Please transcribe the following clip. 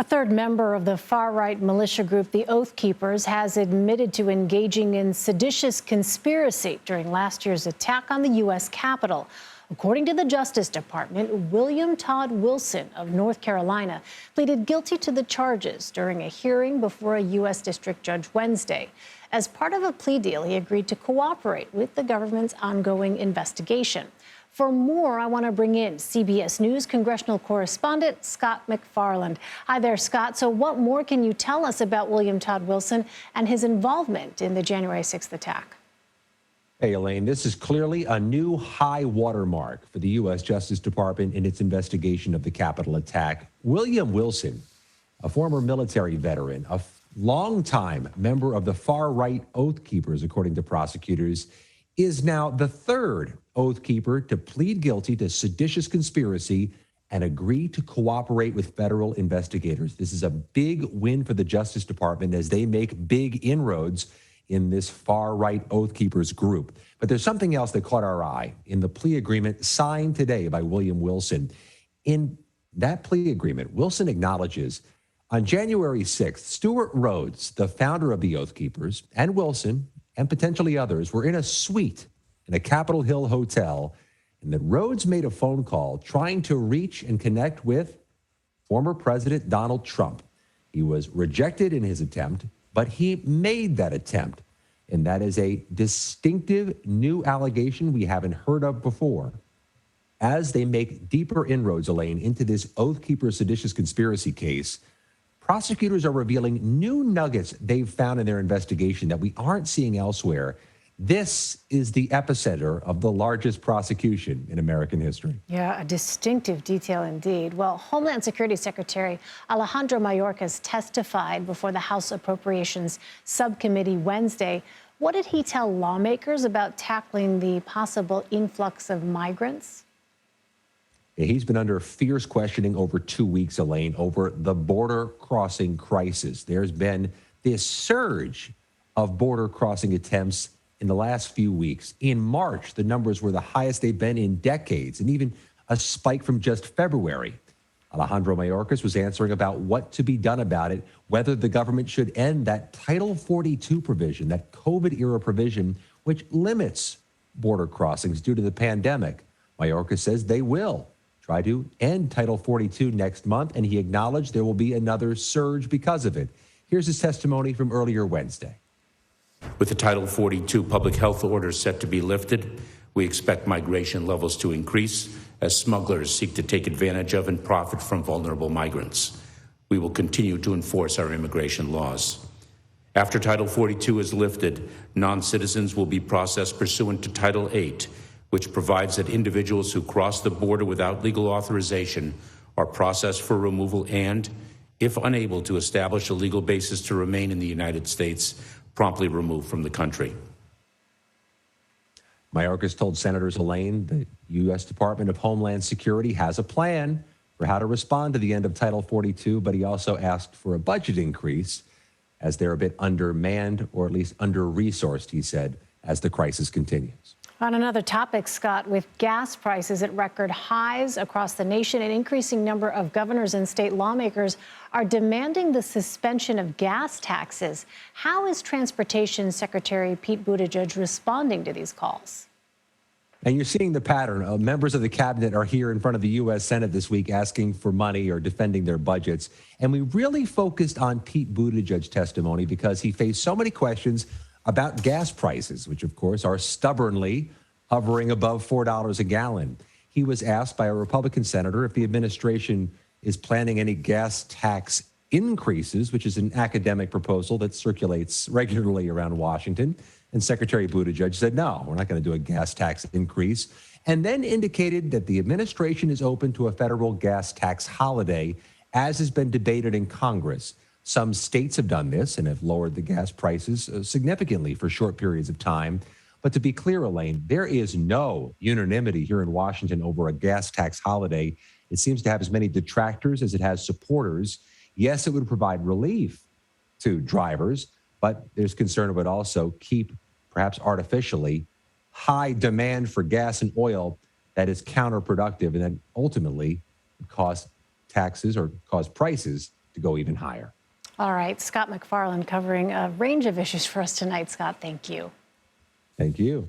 A third member of the far-right militia group, the Oath Keepers, has admitted to engaging in seditious conspiracy during last year's attack on the U.S. Capitol. According to the Justice Department, William Todd Wilson of North Carolina pleaded guilty to the charges during a hearing before a U.S. district judge Wednesday. As part of a plea deal, he agreed to cooperate with the government's ongoing investigation. For more, I want to bring in CBS News congressional correspondent Scott MacFarlane. Hi there, Scott. So what more can you tell us about William Todd Wilson and his involvement in the January 6th attack? Hey, Elaine, this is clearly a new high watermark for the U.S. Justice Department in its investigation of the Capitol attack. William Wilson, a former military veteran, a longtime member of the far-right Oath Keepers, according to prosecutors, is now the third Oath Keeper to plead guilty to seditious conspiracy and agree to cooperate with federal investigators. This is a big win for the Justice Department as they make big inroads in this far-right Oath Keepers group. But there's something else that caught our eye in the plea agreement signed today by William Wilson. In that plea agreement, Wilson acknowledges on January 6th, Stewart Rhodes, the founder of the Oath Keepers, and Wilson, and potentially others, were in a suite in a Capitol Hill hotel, and that Rhodes made a phone call trying to reach and connect with former President Donald Trump. He was rejected in his attempt, but he made that attempt. And that is a distinctive new allegation we haven't heard of before. As they make deeper inroads, Elaine, into this Oath Keeper seditious conspiracy case, prosecutors are revealing new nuggets they've found in their investigation that we aren't seeing elsewhere. This is the epicenter of the largest prosecution in American history. Yeah, a distinctive detail indeed. Well, Homeland Security Secretary Alejandro Mayorkas testified before the House Appropriations Subcommittee Wednesday. What did he tell lawmakers about tackling the possible influx of migrants? He's been under fierce questioning over 2 weeks, Elaine, over the border crossing crisis. There's been this surge of border crossing attempts in the last few weeks. In March, the numbers were the highest they've been in decades, and even a spike from just February. Alejandro Mayorkas was answering about what to be done about it, whether the government should end that Title 42 provision, that COVID-era provision, which limits border crossings due to the pandemic. Mayorkas says they will try to end Title 42 next month, and he acknowledged there will be another surge because of it. Here's his testimony from earlier Wednesday. With the Title 42 public health order set to be lifted, we expect migration levels to increase as smugglers seek to take advantage of and profit from vulnerable migrants. We will continue to enforce our immigration laws. After Title 42 is lifted, non-citizens will be processed pursuant to Title 8, which provides that individuals who cross the border without legal authorization are processed for removal and, if unable to establish a legal basis to remain in the United States, promptly removed from the country. Mayorkas told Senators Elaine the U.S. Department of Homeland Security has a plan for how to respond to the end of Title 42, but he also asked for a budget increase as they're a bit undermanned, or at least under-resourced, he said, as the crisis continues. On another topic, Scott, with gas prices at record highs across the nation, an increasing number of governors and state lawmakers are demanding the suspension of gas taxes. How is Transportation Secretary Pete Buttigieg responding to these calls? And you're seeing the pattern. Members of the cabinet are here in front of the U.S. Senate this week asking for money or defending their budgets. And we really focused on Pete Buttigieg's testimony because he faced so many questions about gas prices, which, of course, are stubbornly hovering above $4 a gallon. He was asked by a Republican senator if the administration is planning any gas tax increases, which is an academic proposal that circulates regularly around Washington. And Secretary Buttigieg said, no, we're not going to do a gas tax increase, and then indicated that the administration is open to a federal gas tax holiday, as has been debated in Congress. Some states have done this and have lowered the gas prices significantly for short periods of time. But to be clear, Elaine, there is no unanimity here in Washington over a gas tax holiday. It seems to have as many detractors as it has supporters. Yes, it would provide relief to drivers, but there's concern it would also keep, perhaps artificially, high demand for gas and oil that is counterproductive and then ultimately cause taxes or cause prices to go even higher. All right, Scott MacFarlane covering a range of issues for us tonight. Scott, thank you. Thank you.